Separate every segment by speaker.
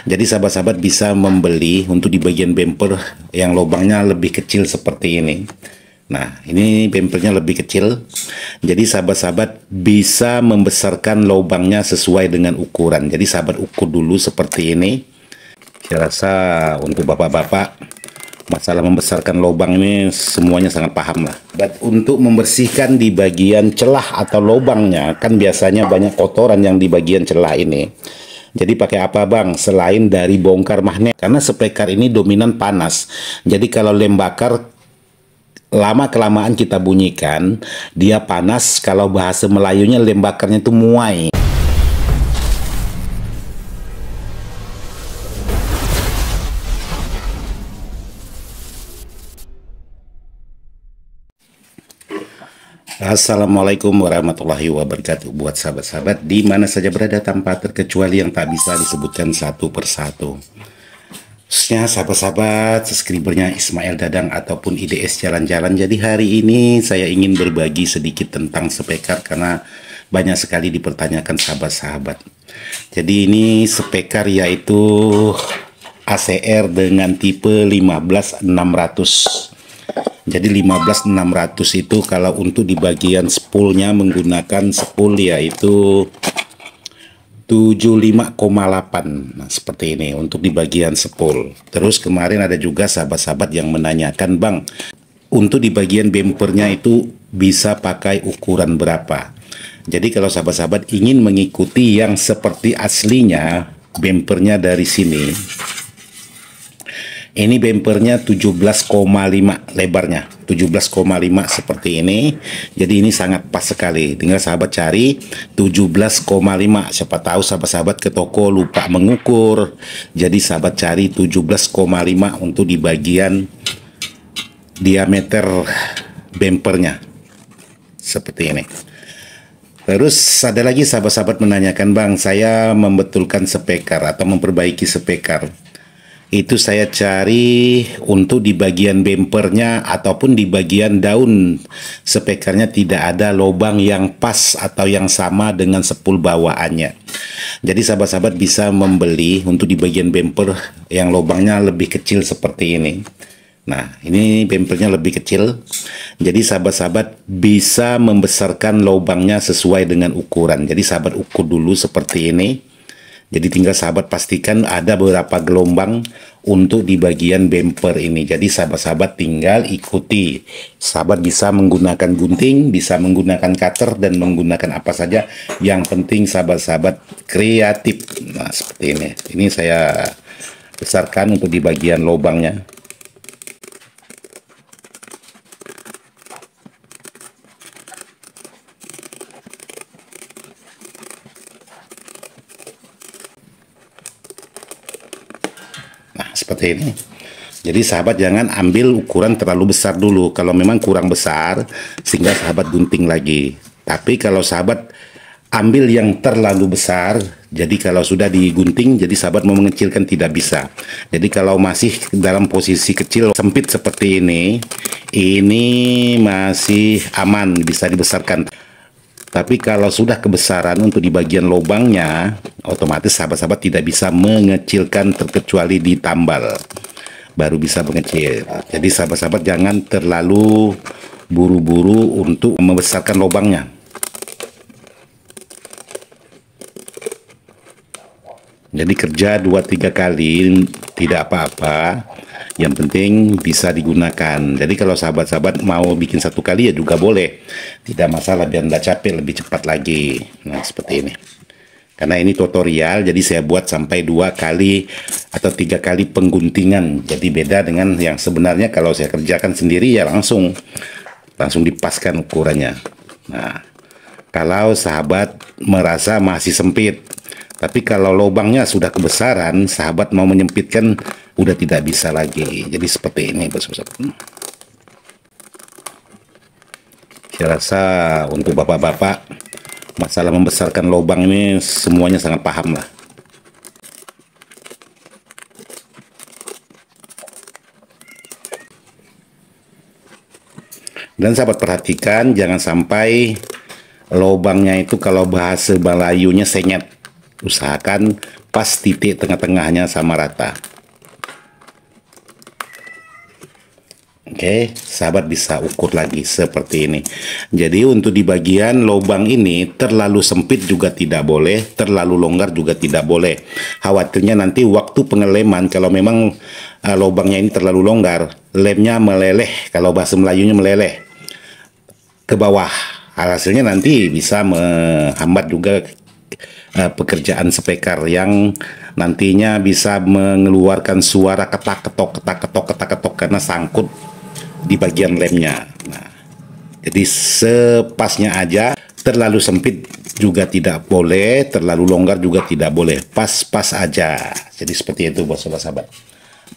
Speaker 1: Jadi sahabat-sahabat bisa membeli untuk di bagian bumper yang lubangnya lebih kecil seperti ini. Nah, ini bumpernya lebih kecil. Jadi sahabat-sahabat bisa membesarkan lubangnya sesuai dengan ukuran. Jadi sahabat ukur dulu seperti ini. Saya rasa untuk bapak-bapak masalah membesarkan lubang ini semuanya sangat paham lah. Untuk membersihkan di bagian celah atau lubangnya, kan biasanya banyak kotoran yang di bagian celah ini. Jadi pakai apa bang? Selain dari bongkar magnet, karena spekar ini dominan panas. Jadi kalau lem bakar lama-kelamaan kita bunyikan, dia panas. Kalau bahasa Melayunya lem bakarnya itu muai. Assalamualaikum warahmatullahi wabarakatuh. Buat sahabat-sahabat di mana saja berada tanpa terkecuali yang tak bisa disebutkan satu persatu. Khususnya sahabat-sahabat subscribernya Ismail Dadang ataupun IDS Jalan-Jalan. Jadi hari ini saya ingin berbagi sedikit tentang spekar karena banyak sekali dipertanyakan sahabat-sahabat. Jadi ini spekar yaitu ACR dengan tipe 15600. Jadi 15600 itu kalau untuk di bagian spoolnya menggunakan spool yaitu 75,8. Nah, seperti ini untuk di bagian spool. Terus kemarin ada juga sahabat-sahabat yang menanyakan, Bang, untuk di bagian bumpernya itu bisa pakai ukuran berapa? Jadi kalau sahabat-sahabat ingin mengikuti yang seperti aslinya, bumpernya dari sini. Ini bumpernya 17,5 lebarnya, 17,5 seperti ini. Jadi ini sangat pas sekali. Tinggal sahabat cari 17,5. Siapa tahu sahabat-sahabat ke toko lupa mengukur. Jadi sahabat cari 17,5 untuk di bagian diameter bumpernya. Seperti ini. Terus ada lagi sahabat-sahabat menanyakan, Bang, saya membetulkan spekar atau memperbaiki spekar. Itu saya cari untuk di bagian bumpernya ataupun di bagian daun spekarnya tidak ada lubang yang pas atau yang sama dengan spool bawaannya. Jadi sahabat-sahabat bisa membeli untuk di bagian bumper yang lubangnya lebih kecil seperti ini. Nah, ini bumpernya lebih kecil. Jadi sahabat-sahabat bisa membesarkan lubangnya sesuai dengan ukuran. Jadi sahabat ukur dulu seperti ini. Jadi tinggal sahabat pastikan ada beberapa gelombang untuk di bagian bumper ini. Jadi sahabat-sahabat tinggal ikuti. Sahabat bisa menggunakan gunting, bisa menggunakan cutter, dan menggunakan apa saja. Yang penting sahabat-sahabat kreatif. Nah, seperti ini. Ini saya besarkan untuk di bagian lubangnya. Seperti ini. Jadi sahabat jangan ambil ukuran terlalu besar dulu. Kalau memang kurang besar, sehingga sahabat gunting lagi. Tapi kalau sahabat ambil yang terlalu besar, jadi kalau sudah digunting, jadi sahabat mau mengecilkan tidak bisa. Jadi kalau masih dalam posisi kecil sempit seperti ini masih aman, bisa dibesarkan. Tapi kalau sudah kebesaran untuk di bagian lubangnya, otomatis sahabat-sahabat tidak bisa mengecilkan terkecuali ditambal. Baru bisa mengecil. Jadi sahabat-sahabat jangan terlalu buru-buru untuk membesarkan lubangnya. Jadi kerja 2-3 kali tidak apa-apa. Yang penting bisa digunakan. Jadi kalau sahabat-sahabat mau bikin 1 kali ya juga boleh. Tidak masalah, biar nggak capek, lebih cepat lagi. Nah, seperti ini. Karena ini tutorial, jadi saya buat sampai 2 kali atau 3 kali pengguntingan. Jadi beda dengan yang sebenarnya kalau saya kerjakan sendiri ya langsung dipaskan ukurannya. Nah, kalau sahabat merasa masih sempit, tapi kalau lubangnya sudah kebesaran, sahabat mau menyempitkan udah tidak bisa lagi. Jadi seperti ini, bos-bos. Saya rasa untuk bapak-bapak masalah membesarkan lubang ini semuanya sangat paham lah. Dan sahabat perhatikan jangan sampai lubangnya itu kalau bahasa Melayunya senyet. Usahakan pas titik tengah-tengahnya sama rata. Oke, sahabat bisa ukur lagi seperti ini. Jadi untuk di bagian lubang ini terlalu sempit juga tidak boleh, terlalu longgar juga tidak boleh. Khawatirnya nanti waktu pengeleman kalau memang lubangnya ini terlalu longgar, lemnya meleleh, kalau bahasa Melayunya meleleh ke bawah. Hasilnya nanti bisa menghambat juga pekerjaan spekar yang nantinya bisa mengeluarkan suara ketak-ketok, ketak-ketok, ketak-ketok karena sangkut di bagian lemnya. Nah, jadi sepasnya aja, terlalu sempit juga tidak boleh, terlalu longgar juga tidak boleh, pas-pas aja. Jadi seperti itu buat sahabat-sahabat.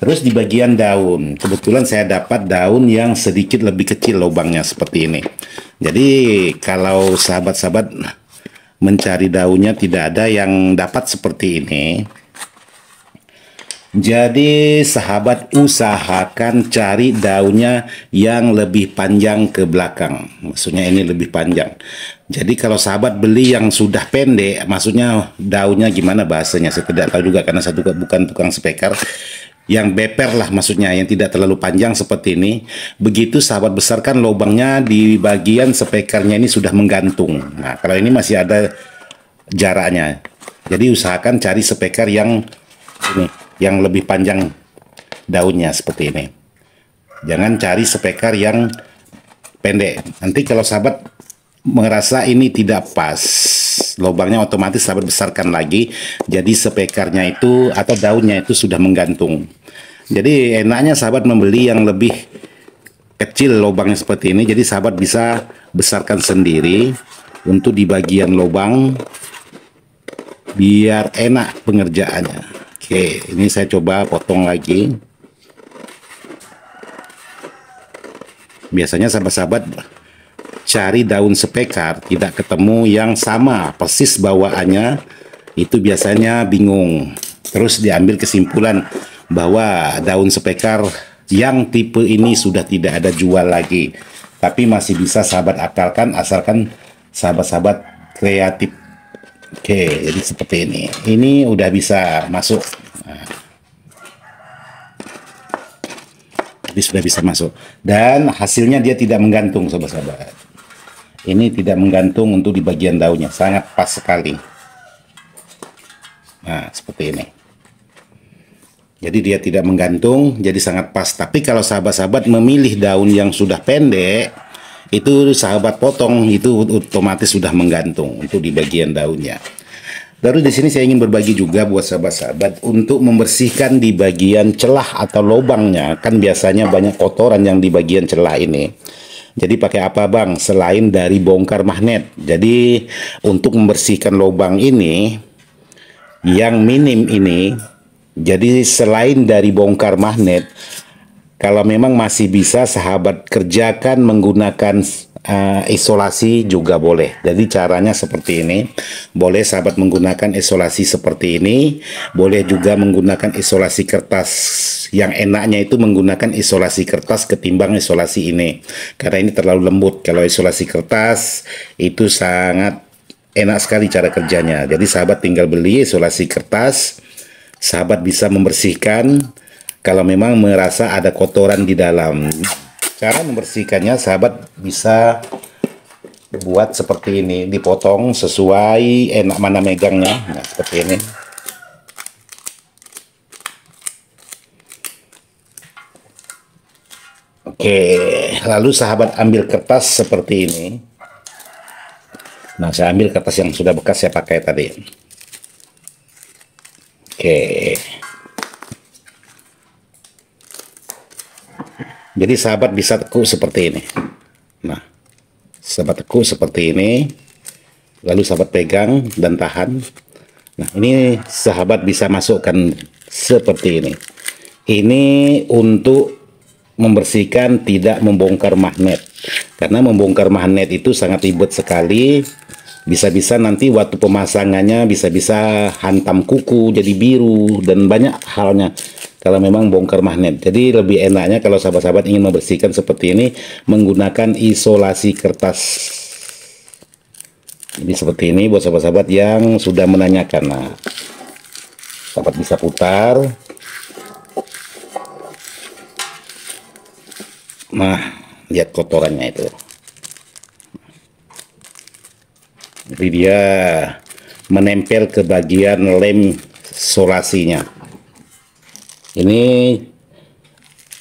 Speaker 1: Terus di bagian daun, kebetulan saya dapat daun yang sedikit lebih kecil lubangnya seperti ini. Jadi kalau sahabat-sahabat mencari daunnya tidak ada yang dapat seperti ini, jadi sahabat usahakan cari daunnya yang lebih panjang ke belakang. Maksudnya ini lebih panjang. Jadi kalau sahabat beli yang sudah pendek, maksudnya daunnya gimana bahasanya, saya tidak tahu juga karena saya juga bukan tukang spekar. Yang beper lah maksudnya, yang tidak terlalu panjang seperti ini. Begitu sahabat besarkan lubangnya di bagian spekarnya ini sudah menggantung. Nah kalau ini masih ada jaraknya. Jadi usahakan cari spekar yang ini, yang lebih panjang daunnya seperti ini. Jangan cari spekar yang pendek. Nanti kalau sahabat merasa ini tidak pas, lubangnya otomatis sahabat besarkan lagi. Jadi spekarnya itu atau daunnya itu sudah menggantung. Jadi enaknya sahabat membeli yang lebih kecil lubangnya seperti ini. Jadi sahabat bisa besarkan sendiri untuk di bagian lubang biar enak pengerjaannya. Oke, ini saya coba potong lagi. Biasanya sahabat-sahabat cari daun spekar tidak ketemu yang sama persis bawaannya, itu biasanya bingung. Terus diambil kesimpulan bahwa daun spekar yang tipe ini sudah tidak ada jual lagi. Tapi masih bisa sahabat akalkan asalkan sahabat-sahabat kreatif. Oke, jadi seperti ini. Ini udah bisa masuk. Nah, jadi sudah bisa masuk. Dan hasilnya dia tidak menggantung, sahabat-sahabat. Ini tidak menggantung untuk di bagian daunnya. Sangat pas sekali. Nah, seperti ini. Jadi dia tidak menggantung, jadi sangat pas. Tapi kalau sahabat-sahabat memilih daun yang sudah pendek, itu sahabat potong itu otomatis sudah menggantung untuk di bagian daunnya. Lalu di sini saya ingin berbagi juga buat sahabat-sahabat untuk membersihkan di bagian celah atau lubangnya. Kan biasanya banyak kotoran yang di bagian celah ini. Jadi pakai apa bang? Selain dari bongkar magnet. Jadi untuk membersihkan lubang ini yang minim ini, jadi selain dari bongkar magnet, kalau memang masih bisa sahabat kerjakan menggunakan isolasi juga boleh. Jadi caranya seperti ini. Boleh sahabat menggunakan isolasi seperti ini. Boleh juga menggunakan isolasi kertas. Yang enaknya itu menggunakan isolasi kertas ketimbang isolasi ini. Karena ini terlalu lembut. Kalau isolasi kertas itu sangat enak sekali cara kerjanya. Jadi sahabat tinggal beli isolasi kertas. Sahabat bisa membersihkan kalau memang merasa ada kotoran di dalam. Cara membersihkannya sahabat bisa buat seperti ini, dipotong sesuai enak mana megangnya. Nah, seperti ini. Oke, lalu sahabat ambil kertas seperti ini. Nah, saya ambil kertas yang sudah bekas saya pakai tadi. Oke. Jadi sahabat bisa tekuk seperti ini. Nah, sahabat tekuk seperti ini. Lalu sahabat pegang dan tahan. Nah, ini sahabat bisa masukkan seperti ini. Ini untuk membersihkan tidak membongkar magnet. Karena membongkar magnet itu sangat ribet sekali. Bisa-bisa nanti waktu pemasangannya bisa-bisa hantam kuku jadi biru dan banyak halnya. Kalau memang bongkar magnet. Jadi lebih enaknya kalau sahabat-sahabat ingin membersihkan seperti ini menggunakan isolasi kertas. Jadi seperti ini buat sahabat-sahabat yang sudah menanyakan. Nah, sahabat bisa putar. Nah, lihat kotorannya itu. Jadi dia menempel ke bagian lem solasinya. Ini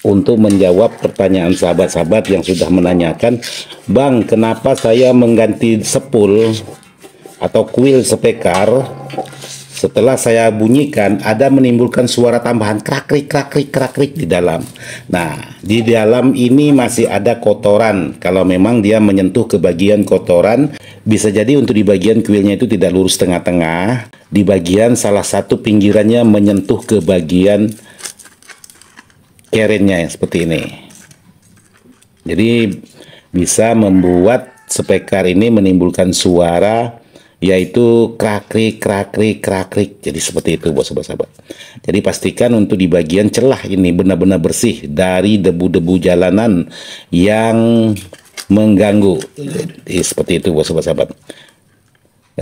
Speaker 1: untuk menjawab pertanyaan sahabat-sahabat yang sudah menanyakan, Bang, kenapa saya mengganti sepul atau kuil spekar setelah saya bunyikan ada menimbulkan suara tambahan krakrik krakrik krakrik di dalam. Nah, di dalam ini masih ada kotoran. Kalau memang dia menyentuh ke bagian kotoran, bisa jadi untuk di bagian kuilnya itu tidak lurus tengah-tengah. Di bagian salah satu pinggirannya menyentuh ke bagian kerennya yang seperti ini. Jadi bisa membuat spekar ini menimbulkan suara yaitu krakrik krakrik krakrik. Jadi seperti itu buat sahabat-sahabat. Jadi pastikan untuk di bagian celah ini benar-benar bersih dari debu-debu jalanan yang mengganggu. Jadi seperti itu buat sahabat-sahabat.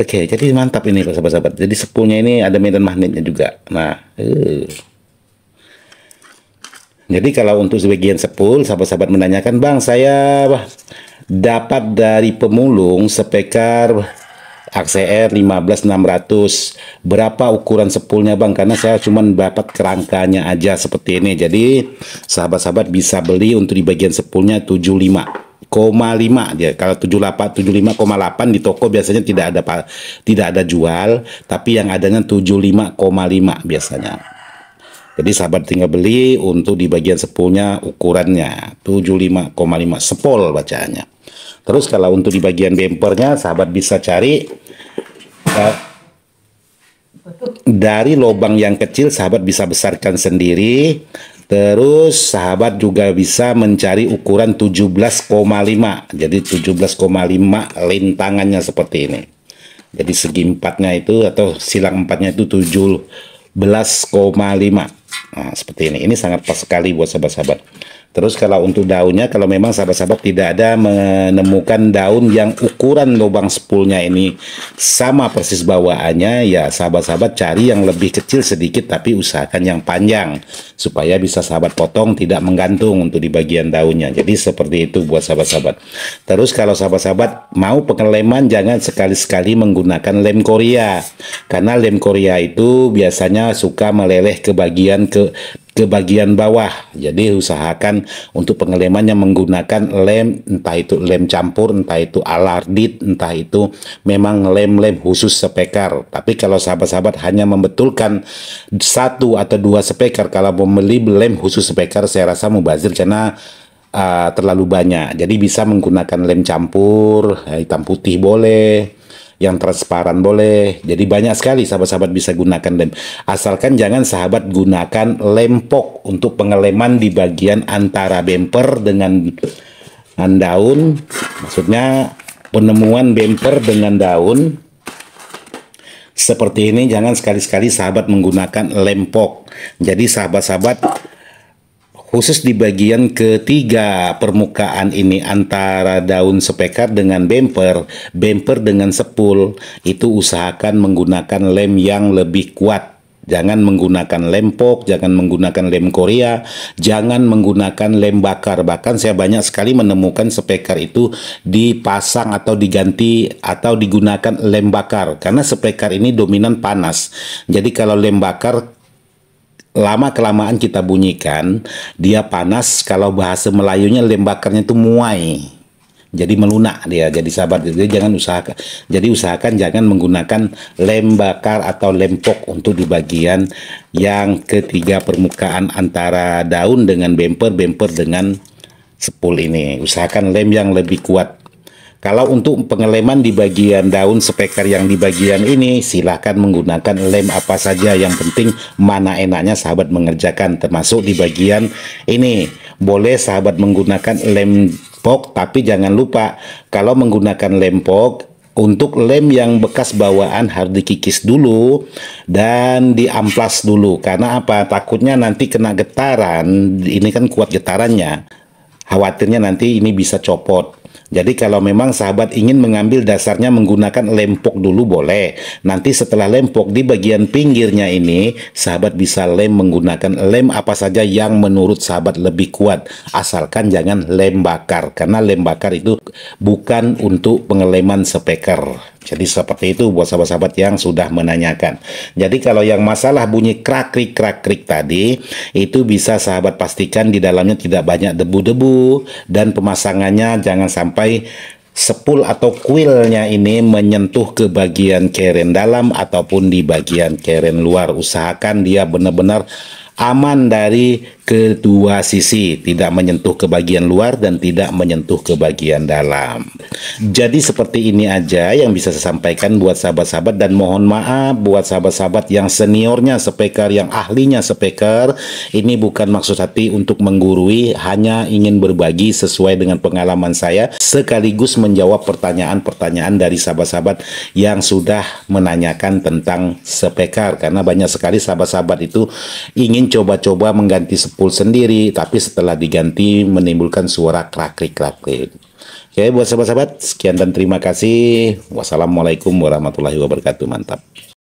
Speaker 1: Oke, jadi mantap ini buat sahabat-sahabat. Jadi sepulnya ini ada medan magnetnya juga. Nah, jadi kalau untuk sebagian sepul, sahabat-sahabat menanyakan, Bang, saya dapat dari pemulung spekar AXR 15600, berapa ukuran sepulnya, Bang? Karena saya cuma dapat kerangkanya aja seperti ini. Jadi sahabat-sahabat bisa beli untuk di bagian sepulnya 75,5 dia. Kalau 75,8 di toko biasanya tidak ada jual, tapi yang adanya 75,5 biasanya. Jadi sahabat tinggal beli untuk di bagian sepulnya ukurannya 75,5 sepol bacaannya. Terus kalau untuk di bagian bempernya sahabat bisa cari dari lubang yang kecil, sahabat bisa besarkan sendiri. Terus sahabat juga bisa mencari ukuran 17,5. Jadi 17,5 lintangannya seperti ini. Jadi segi empatnya itu atau silang empatnya itu 17,5. Nah, seperti ini. Ini sangat pas sekali buat sahabat-sahabat. Terus kalau untuk daunnya, kalau memang sahabat-sahabat tidak ada menemukan daun yang ukuran lubang sepulnya ini sama persis bawaannya, ya sahabat-sahabat cari yang lebih kecil sedikit tapi usahakan yang panjang supaya bisa sahabat potong tidak menggantung untuk di bagian daunnya. Jadi seperti itu buat sahabat-sahabat. Terus kalau sahabat-sahabat mau pengeleman, jangan sekali-sekali menggunakan lem Korea, karena lem Korea itu biasanya suka meleleh ke bagian bawah. Jadi usahakan untuk pengelemannya menggunakan lem, entah itu lem campur, entah itu alardit, entah itu memang lem-lem khusus spekar. Tapi kalau sahabat-sahabat hanya membetulkan 1 atau 2 spekar, kalau membeli lem khusus spekar saya rasa mubazir karena terlalu banyak. Jadi bisa menggunakan lem campur, hitam putih boleh, yang transparan boleh. Jadi banyak sekali sahabat-sahabat bisa gunakan lem. Asalkan jangan sahabat gunakan lem pok untuk pengeleman di bagian antara bumper dengan daun. Maksudnya penemuan bumper dengan daun seperti ini, jangan sekali-sekali sahabat menggunakan lem pok. Jadi sahabat-sahabat khusus di bagian ketiga permukaan ini antara daun spekar dengan bumper dengan sepul, itu usahakan menggunakan lem yang lebih kuat. Jangan menggunakan lem pok, jangan menggunakan lem Korea, jangan menggunakan lem bakar. Bahkan saya banyak sekali menemukan spekar itu dipasang atau diganti atau digunakan lem bakar, karena spekar ini dominan panas. Jadi kalau lem bakar lama-kelamaan kita bunyikan, dia panas. Kalau bahasa Melayunya lem bakarnya itu muai, jadi melunak dia. Jadi sahabat, jadi usahakan jangan menggunakan lem bakar atau lem pok untuk di bagian yang ketiga permukaan antara daun dengan bumper dengan sepul ini. Usahakan lem yang lebih kuat. Kalau untuk pengeleman di bagian daun spekar yang di bagian ini, silahkan menggunakan lem apa saja. Yang penting mana enaknya sahabat mengerjakan. Termasuk di bagian ini, boleh sahabat menggunakan lem pok, tapi jangan lupa kalau menggunakan lem pok, untuk lem yang bekas bawaan harus dikikis dulu dan diamplas dulu. Karena apa? Takutnya nanti kena getaran. Ini kan kuat getarannya. Khawatirnya nanti ini bisa copot. Jadi kalau memang sahabat ingin mengambil dasarnya menggunakan lem pok dulu boleh. Nanti setelah lem pok di bagian pinggirnya ini, sahabat bisa lem menggunakan lem apa saja yang menurut sahabat lebih kuat. Asalkan jangan lem bakar, karena lem bakar itu bukan untuk pengeleman speaker. Jadi seperti itu buat sahabat-sahabat yang sudah menanyakan. Jadi kalau yang masalah bunyi krak-krik tadi, itu bisa sahabat pastikan di dalamnya tidak banyak debu-debu, dan pemasangannya jangan sampai sepul atau kuilnya ini menyentuh ke bagian keren dalam ataupun di bagian keren luar. Usahakan dia benar-benar aman dari kedua sisi, tidak menyentuh ke bagian luar dan tidak menyentuh ke bagian dalam. Jadi seperti ini aja yang bisa saya sampaikan buat sahabat-sahabat, dan mohon maaf buat sahabat-sahabat yang seniornya speaker, yang ahlinya speaker. Ini bukan maksud hati untuk menggurui, hanya ingin berbagi sesuai dengan pengalaman saya, sekaligus menjawab pertanyaan-pertanyaan dari sahabat-sahabat yang sudah menanyakan tentang speaker, karena banyak sekali sahabat-sahabat itu ingin coba-coba mengganti spool sendiri, tapi setelah diganti menimbulkan suara krakrik-krakrik. Oke, buat sahabat-sahabat, sekian dan terima kasih. Wassalamualaikum warahmatullahi wabarakatuh. Mantap.